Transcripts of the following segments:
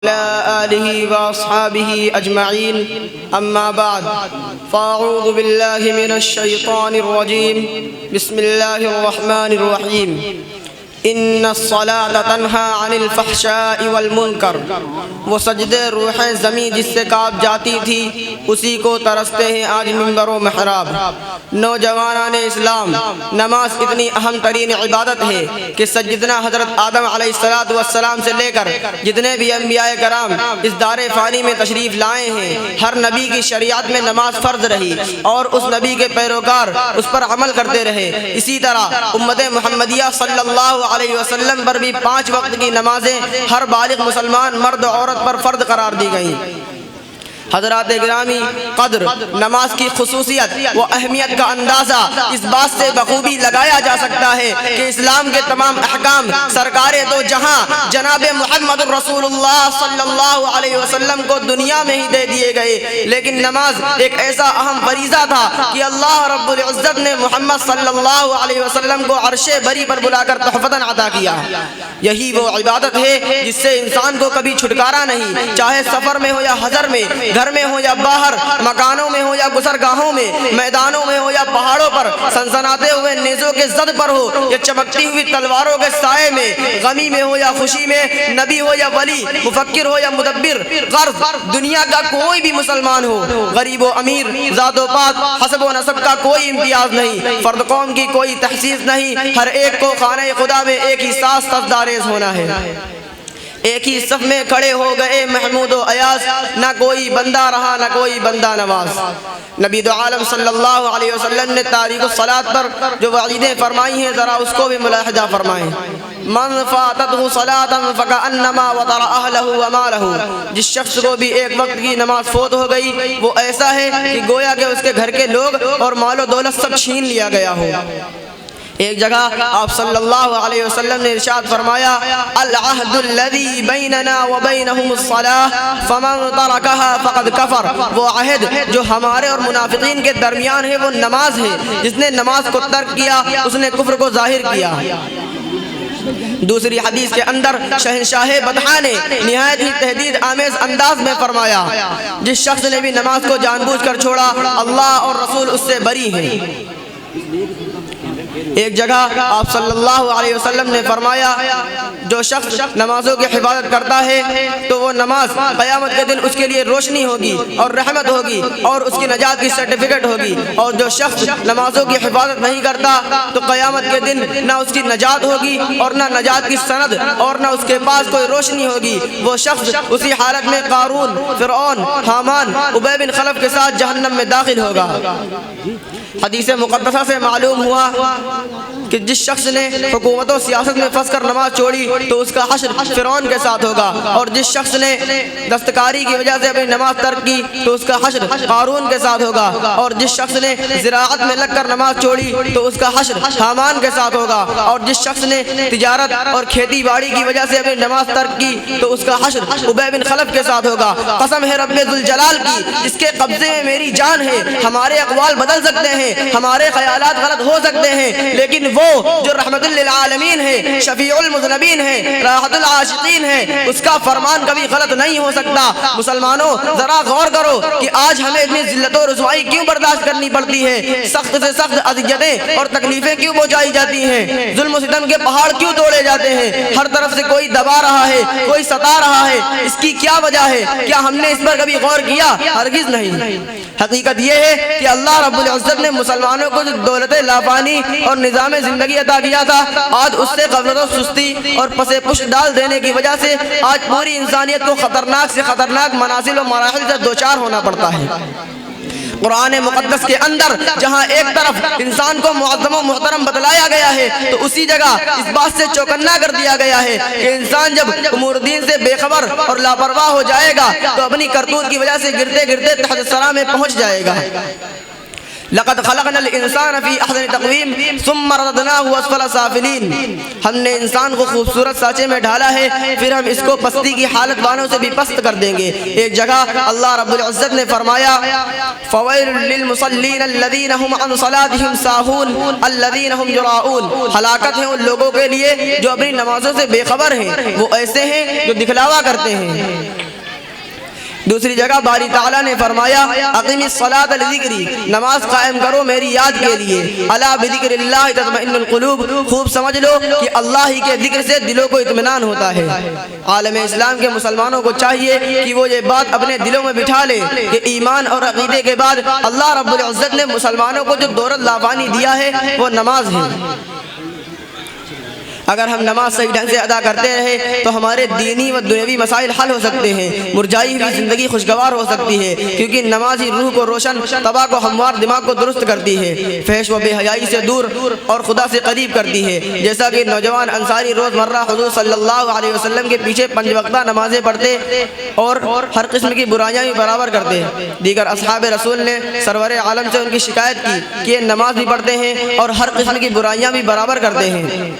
وعلى آله وأصحابه أجمعين أما بعد فأعوذ بالله من الشيطان الرجيم بسم الله الرحمن الرحيم ان الصلاة تنہا عن الفحشاء والمنکر۔ وہ سجدے روح زمین جس سے کانپ جاتی تھی اسی کو ترستے ہیں آج منبر و محراب۔ نوجوانان اسلام، نماز اتنی اہم ترین عبادت ہے کہ سیدنا حضرت آدم علیہ السلام سے لے کر جتنے بھی انبیاء کرام اس دار فانی میں تشریف لائے ہیں، ہر نبی کی شریعت میں نماز فرض رہی اور اس نبی کے پیروکار اس پر عمل کرتے رہے۔ اسی طرح امت محمدیہ صلی اللہ علیہ وسلم پر بھی 5 وقت کی نمازیں ہر بالغ مسلمان مرد و عورت پر فرض قرار دی گئیں۔ حضرات گرامی قدر، نماز کی خصوصیت و اہمیت کا اندازہ اس بات سے بخوبی لگایا جا سکتا ہے کہ اسلام کے تمام احکام سرکار دو جہاں جناب محمد رسول اللہ صلی اللہ علیہ وسلم کو دنیا میں ہی دے دیے گئے، لیکن نماز ایک ایسا اہم فریضہ تھا کہ اللہ رب العزت نے محمد صلی اللہ علیہ وسلم کو عرش بری پر بلا کر تحفتاً عطا کیا۔ یہی وہ عبادت ہے جس سے انسان کو کبھی چھٹکارا نہیں، چاہے سفر میں ہو یا حضر میں، گھر میں ہو یا باہر، مکانوں میں ہو یا گزرگاہوں میں، میدانوں میں ہو یا پہاڑوں پر، سنسناتے ہوئے نیزوں کے زد پر ہو یا چمکتی ہوئی تلواروں کے سائے میں، غمی میں ہو یا خوشی میں، نبی ہو یا ولی، مفکر ہو یا مدبر، غرض دنیا کا کوئی بھی مسلمان ہو، غریب و امیر، ذات و پات، حسب و نسب کا کوئی امتیاز نہیں، فرد قوم کی کوئی تخصیص نہیں، ہر ایک کو خانہ خدا میں ایک ہی ساز تفداریز ہونا ہے۔ ایک ہی صف میں کھڑے ہو گئے محمود و ایاز، نہ کوئی بندہ رہا نہ کوئی بندہ نواز۔ نبی دو عالم صلی اللہ علیہ وسلم نے تاریک الصلاۃ پر جو وعیدیں فرمائی ہیں ذرا اس کو بھی ملاحظہ فرمائیں۔ من فاتته صلاة فكأنما وطر اهله وماله، جس شخص کو بھی ایک وقت کی نماز فوت ہو گئی وہ ایسا ہے کہ گویا کہ اس کے گھر کے لوگ اور مال و دولت سب چھین لیا گیا ہو۔ ایک جگہ آپ صلی اللہ علیہ وسلم نے ارشاد فرمایا، العہد الذی بیننا وبینہم الصلاۃ فمن ترکها فقد کفر، وہ عہد جو ہمارے اور منافقین کے درمیان ہے وہ نماز ہے، جس نے نماز کو ترک کیا اس نے کفر کو ظاہر کیا۔ دوسری حدیث کے اندر شہنشاہ بدحا نے نہایت ہی تہدید آمیز انداز میں فرمایا، جس شخص نے بھی نماز کو جان بوجھ کر چھوڑا اللہ اور رسول اس سے بری ہیں۔ ایک جگہ آپ صلی اللہ علیہ وسلم نے فرمایا، جو شخص نمازوں کی حفاظت کرتا ہے تو وہ نماز قیامت کے دن اس کے لیے روشنی ہوگی اور رحمت ہوگی اور اس کی نجات کی سرٹیفکیٹ ہوگی، اور جو شخص نمازوں کی حفاظت نہیں کرتا تو قیامت کے دن نہ اس کی نجات ہوگی اور نہ نجات کی سند اور نہ اس کے پاس کوئی روشنی ہوگی۔ وہ شخص اسی حالت میں قارون، فرعون، حامان، ابی بن خلف کے ساتھ جہنم میں داخل ہوگا۔ حدیث مقدسہ سے معلوم ہوا کہ جس شخص نے حکومت و سیاست میں پھنس کر نماز چھوڑی تو اس کا حشر فرعون کے ساتھ ہوگا، اور جس شخص نے دستکاری کی وجہ سے اپنی نماز ترک کی تو اس کا حشر قارون کے ساتھ ہوگا، اور جس شخص نے زراعت میں لگ کر نماز چھوڑی تو اس کا حشر حامان کے ساتھ ہوگا، اور جس شخص نے تجارت اور کھیتی باڑی کی وجہ سے اپنی نماز ترک کی تو اس کا حشر ابی بن خلف کے ساتھ ہوگا۔ قسم ہے رب ذوالجلال کی جس کے قبضے میں میری جان ہے، ہمارے اقوال بدل سکتے ہیں، ہمارے خیالات غلط ہو سکتے ہیں، لیکن وہ جو رحمت للعالمین ہے، شفیع المذنبین ہے، راحت العاشقین ہے، اس کا فرمان کبھی غلط نہیں ہو سکتا۔ مسلمانوں ذرا غور کرو کہ آج ہمیں اتنی ذلت و رسوائی کیوں برداشت کرنی پڑتی ہے، سخت سے سخت اذیتیں اور تکلیفیں کیوں پہنچائی جاتی ہیں، ظلم و ستم کے پہاڑ کیوں توڑے جاتے ہیں، ہر طرف سے کوئی دبا رہا ہے، کوئی ستا رہا ہے، اس کی کیا وجہ ہے؟ کیا ہم نے اس پر کبھی غور کیا؟ ہرگز نہیں۔ حقیقت یہ ہے کہ اللہ رب العزت نے مسلمانوں کو جو دولت لافانی اور نظام زندگی عطا کیا تھا، آج اس سے غفلت و سستی اور پس پش ڈال دینے کی وجہ سے آج پوری انسانیت کو خطرناک سے خطرناک منازل و مراحل سے دوچار ہونا پڑتا ہے۔ قرآن مقدس کے اندر جہاں ایک طرف انسان کو معظم و محترم بتلایا گیا ہے تو اسی جگہ اس بات سے چوکنا کر دیا گیا ہے کہ انسان جب امور دین سے بے خبر اور لاپرواہ ہو جائے گا تو اپنی کرتوت کی وجہ سے گرتے گرتے تحت الثری میں پہنچ جائے گا۔ لقد خلقنا الانسان فی احسن تقویم ثم رددناہ اسفل سافلین، ہم نے انسان کو خوبصورت سانچے میں ڈھالا ہے پھر ہم اس کو پستی کی حالت والوں سے بھی پست کر دیں گے۔ ایک جگہ اللہ رب العزت نے فرمایا فویل للمصلین الذین هم عن صلاتهم ساہون الذین هم یراؤون، ہلاکت ہے ان لوگوں کے لیے جو اپنی نمازوں سے بے خبر ہیں، وہ ایسے ہیں جو دکھلاوا کرتے ہیں۔ دوسری جگہ باری تعالیٰ نے فرمایا اقیم الصلاۃ لذکری، نماز قائم کرو میری یاد کے لیے۔ الا بذکر اللہ تطمئن القلوب، خوب سمجھ لو کہ اللہ ہی کے ذکر سے دلوں کو اطمینان ہوتا ہے۔ عالم اسلام کے مسلمانوں کو چاہیے کہ وہ یہ بات اپنے دلوں میں بٹھا لے کہ ایمان اور عقیدے کے بعد اللہ رب العزت نے مسلمانوں کو جو دولت لافانی دیا ہے وہ نماز ہے۔ اگر ہم نماز صحیح ڈھنگ سے ادا کرتے رہے تو ہمارے دینی و دنیوی مسائل حل ہو سکتے ہیں، مرجائی ہوئی زندگی خوشگوار ہو سکتی ہے، کیونکہ نماز ہی روح کو روشن، طبع کو ہموار، دماغ کو درست کرتی ہے، فحش و بے حیائی سے دور اور خدا سے قریب کرتی ہے۔ جیسا کہ نوجوان انصاری روز مرہ حضور صلی اللہ علیہ وسلم کے پیچھے 5 وقتہ نمازیں پڑھتے اور ہر قسم کی برائیاں بھی برابر کرتے۔ دیگر اصحاب رسول نے سرور عالم سے ان کی شکایت کی کہ یہ نماز بھی پڑھتے ہیں اور ہر قسم کی برائیاں بھی برابر کرتے ہیں۔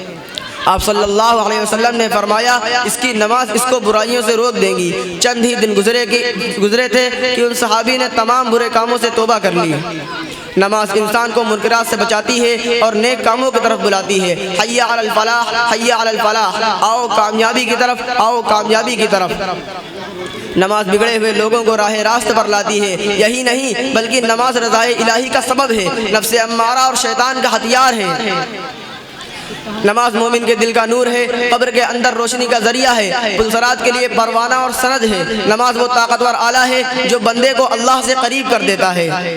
آپ صلی اللہ علیہ وسلم نے فرمایا اس کی نماز اس کو برائیوں سے روک دیں گی۔ چند ہی دن گزرے تھے کہ ان صحابی نے تمام برے کاموں سے توبہ کر لی۔ نماز انسان کو منکرات سے بچاتی ہے اور نیک کاموں کی طرف بلاتی ہے۔ حی علی الفلاح، حی علی الفلاح، آؤ کامیابی کی طرف، آؤ کامیابی کی طرف۔ نماز بگڑے ہوئے لوگوں کو راہ راست پر لاتی ہے۔ یہی نہیں بلکہ نماز رضائے الہی کا سبب ہے، نفس امارہ اور شیطان کا ہتھیار ہے۔ نماز مومن کے دل کا نور ہے، قبر کے اندر روشنی کا ذریعہ ہے، پلسرات کے لیے پروانہ اور سند ہے۔ نماز وہ طاقتور آلہ ہے جو بندے کو اللہ سے قریب کر دیتا ہے۔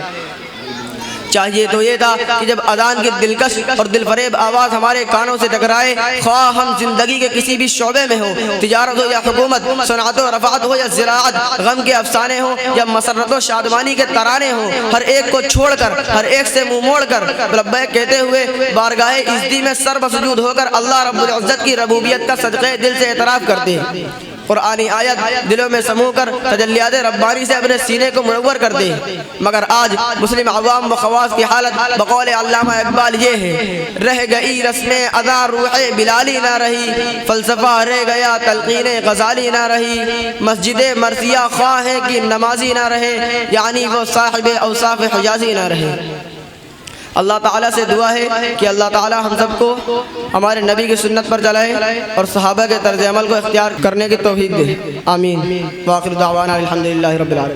چاہیے تو یہ تھا کہ جب اذان کی دلکش اور دل فریب آواز ہمارے کانوں سے ٹکرائے، خواہ ہم زندگی کے کسی بھی شعبے میں ہو، تجارت ہو یا حکومت، صنعت و رفعت ہو یا زراعت، غم کے افسانے ہوں یا مسرت و شادمانی کے ترانے ہوں، ہر ایک کو چھوڑ کر، ہر ایک سے منہ موڑ کر لبیک کہتے ہوئے بارگاہ عزتی میں سر بسجود ہو کر اللہ رب العزت کی ربوبیت کا صدقے دل سے اعتراف کرتے۔ قرآنی آیت دلوں میں سمو کر تجلیات ربانی سے اپنے سینے کو منور کر دے۔ مگر آج مسلم عوام و خواص کی حالت بقول علامہ اقبال یہ ہے، رہ گئی رسم ادا روح بلالی نہ رہی، فلسفہ رہ گیا تلقین غزالی نہ رہی، مسجد مرثیہ خواہ ہے کہ نمازی نہ رہے، یعنی وہ صاحب اوصاف حجازی نہ رہے۔ اللہ تعالیٰ سے دعا ہے کہ اللہ تعالیٰ ہم سب کو ہمارے نبی کی سنت پر چلائے اور صحابہ کے طرز عمل کو اختیار کرنے کی توفیق دے۔ آمین۔ وآخر دعوانا الحمدللہ رب العالمین۔